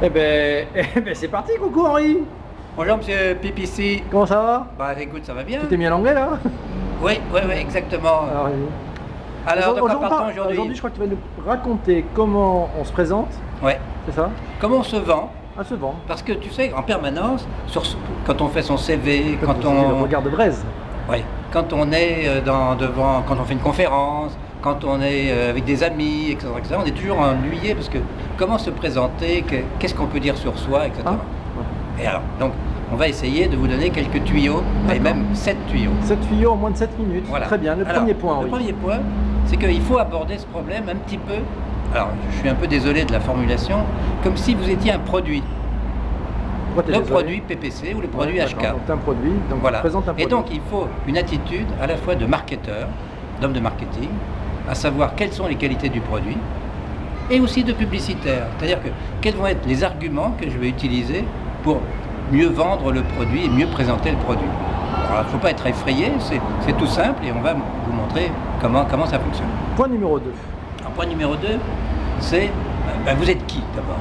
C'est parti, coucou Henri. Bonjour monsieur PPC. Comment ça va? Bah écoute, ça va bien. Tu t'es mis à l'anglais là? Oui, exactement. Alors, Alors, de quoi partons aujourd'hui, aujourd'hui? je crois que tu vas nous raconter comment on se présente, Ouais. c'est ça? Comment on se vend? À se vendre. Parce que tu sais, en permanence, quand on fait son CV, Comme quand vous disiez, le on, regard de braise. ouais, quand on est devant, quand on fait une conférence, quand on est avec des amis, etc., on est toujours ennuyé parce que comment se présenter, qu'est-ce qu'on peut dire sur soi, etc. Ah, Et alors, donc, on va essayer de vous donner quelques tuyaux, et D'accord. même 7 tuyaux. 7 tuyaux en moins de 7 minutes. Voilà. Très bien. Le Alors, premier point, Le Henri. premier point, c'est qu'il faut aborder ce problème un petit peu. Alors, je suis un peu désolé de la formulation, comme si vous étiez un produit. Pourquoi t'es Le désolé? produit PPC ou le produit Ouais, HK. d'accord. Donc t'es un produit, donc Voilà. tu présentes un produit. Et donc, il faut une attitude à la fois de marketeur, d'homme de marketing, à savoir quelles sont les qualités du produit, et aussi de publicitaire. C'est-à-dire que quels vont être les arguments que je vais utiliser pour mieux vendre le produit et mieux présenter le produit. Alors, il ne faut pas être effrayé, c'est tout simple et on va vous montrer comment ça fonctionne. Point numéro 2. Alors, point numéro 2, c'est vous êtes qui d'abord?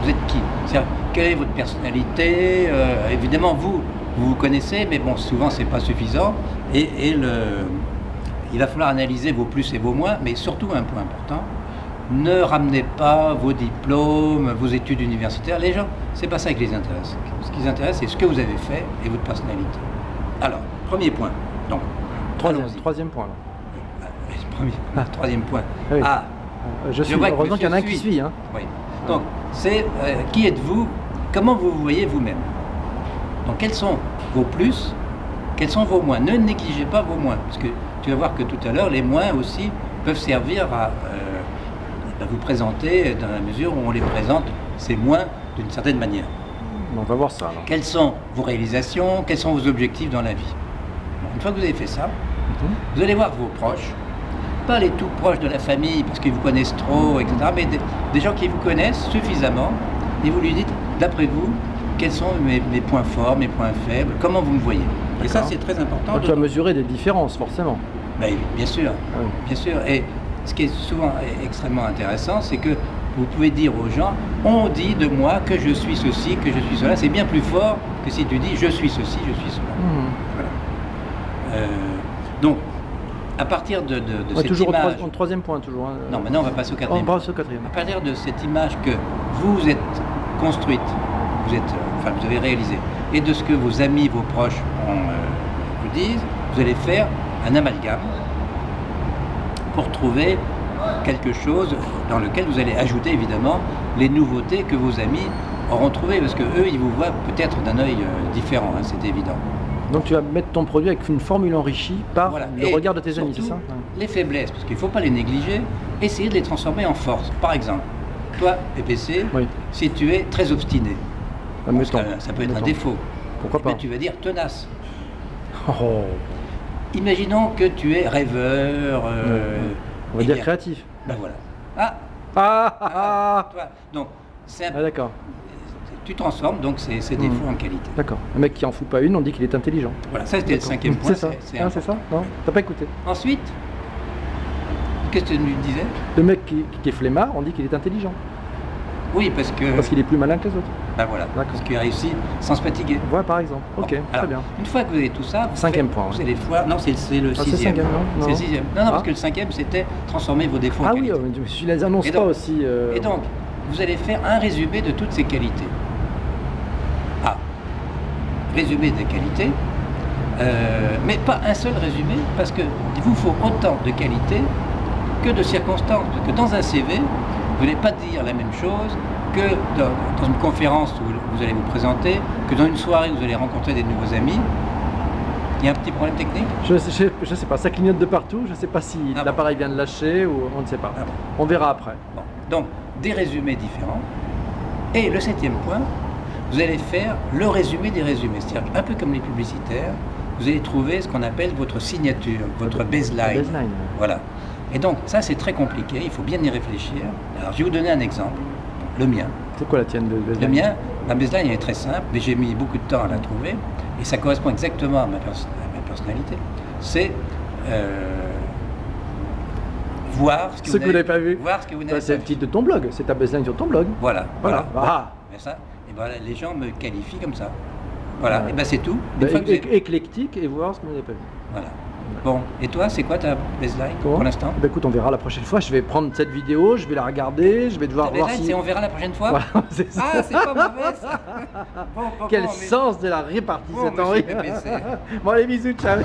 Vous êtes qui? C'est-à-dire, quelle est votre personnalité? Évidemment, vous connaissez, mais bon, souvent c'est pas suffisant. Il va falloir analyser vos plus et vos moins, mais surtout un point important, ne ramenez pas vos diplômes, vos études universitaires. Les gens, c'est pas ça qui les intéresse. Ce qui les intéresse, c'est ce que vous avez fait et votre personnalité. Alors, premier point. Donc, allons-y. Troisième point. Là. Troisième point. Oui. Ah, Je suis vois que heureusement qu'il y en a un monsieur qui suit. Hein. oui. Donc, c'est qui êtes-vous? Comment vous vous voyez vous-même? Donc, quels sont vos plus? Quels sont vos moins? Ne négligez pas vos moins, parce que tu vas voir que tout à l'heure, les moins aussi peuvent servir à vous présenter dans la mesure où on les présente, ces moins, d'une certaine manière. On va voir ça. Alors. Quelles sont vos réalisations? Quels sont vos objectifs dans la vie? Bon, une fois que vous avez fait ça, vous allez voir vos proches, pas les tout proches de la famille parce qu'ils vous connaissent trop, etc., mais des gens qui vous connaissent suffisamment, et vous lui dites, d'après vous, quels sont mes points forts, mes points faibles, comment vous me voyez. Et ça, c'est très important. Donc, tu vas mesurer des différences, forcément. Ben, bien sûr, Oui. bien sûr. Et ce qui est souvent extrêmement intéressant, c'est que vous pouvez dire aux gens, on dit de moi que je suis ceci, que je suis cela. C'est bien plus fort que si tu dis je suis ceci, je suis cela. Voilà. Donc, à partir de cette toujours image... au troisième point, toujours. Hein. Non, maintenant on va passer au On quatrième. passe au quatrième. À partir de cette image que vous êtes construite, vous avez réalisé, et de ce que vos amis, vos proches vous disent, vous allez faire un amalgame pour trouver quelque chose dans lequel vous allez ajouter évidemment les nouveautés que vos amis auront trouvées, parce que eux, ils vous voient peut-être d'un œil différent, hein, c'est évident. Donc tu vas mettre ton produit avec une formule enrichie par Voilà. le Et regard de tes amis, c'est surtout, ça? les faiblesses, parce qu'il ne faut pas les négliger, essayer de les transformer en force. Par exemple, toi, PPC, Oui. si tu es très obstiné, Mettons. ça peut être un Mettons. défaut. Pourquoi Eh bien, pas? tu vas dire tenace. Oh. Imaginons que tu es rêveur. On va eh dire bien, créatif. Ben voilà. Ah, toi. Donc, Ah, d'accord. tu transformes donc ces défauts en qualité. D'accord. Un mec qui en fout pas une, on dit qu'il est intelligent. Voilà, ça c'était le D'accord. cinquième point. C'est ça. c'est Ah, c'est ça? Non, t'as pas écouté. Ensuite, qu'est-ce que tu me disais? Le mec qui est flemmard, on dit qu'il est intelligent. Oui, parce qu'il est plus malin que les autres. Ben voilà, D'accord. parce qu'il réussit sans se fatiguer. Voilà, par exemple. Ok, Bon, très alors, bien. Une fois que vous avez tout ça, Cinquième point, vous ouais. allez voir. Non, c'est le Ah, c'est le sixième. cinquième, non? C'est le sixième. Non, parce Ah. que le cinquième, c'était transformer vos défauts en Ah oui, qualité. mais je les annonce Et pas donc- aussi. Et donc, vous allez faire un résumé de toutes ces qualités. Ah, résumé des qualités, mais pas un seul résumé, parce qu'il vous faut autant de qualités que de circonstances. Parce que dans un CV, vous n'allez pas dire la même chose que dans une conférence où vous allez vous présenter, que dans une soirée où vous allez rencontrer des nouveaux amis. Il y a un petit problème technique? Je sais pas, ça clignote de partout, je sais pas si Ah bon. l'appareil vient de lâcher ou on ne sait pas. Ah bon. On verra après. Bon. Donc, des résumés différents. Et le septième point, vous allez faire le résumé des résumés. C'est-à-dire un peu comme les publicitaires, vous allez trouver ce qu'on appelle votre signature, votre baseline. Baseline. Voilà. Et donc, ça, c'est très compliqué, il faut bien y réfléchir. Alors, je vais vous donner un exemple. Le mien. C'est quoi la tienne de Le baseline? mien, ma baseline elle est très simple, mais j'ai mis beaucoup de temps à la trouver, et ça correspond exactement à ma personnalité. C'est voir ce que Ce que vous n'avez pas vu. Voir ce que vous Ça, n'avez c'est pas le vu. titre de ton blog, c'est ta baseline sur ton blog. Voilà. Voilà. Ah. Mais ça, et voilà, les gens me qualifient comme ça. Voilà, Ouais. et ben c'est tout. Bah, Une fois que vous êtes- éclectique et voir ce qu'on n'avait pas vu. Voilà. Bon, et toi, c'est quoi ta baseline Comment pour l'instant? Bah, écoute, on verra la prochaine fois. Je vais prendre cette vidéo, je vais la regarder, je vais devoir Ta voir baseline, si. c'est on verra la prochaine fois. Voilà, c'est ça. Ah, c'est pas mauvais ça. Bon, Quel mais- sens de la répartie, Bon, cet Henri. monsieur PPC. Bon, allez, bisous, ciao.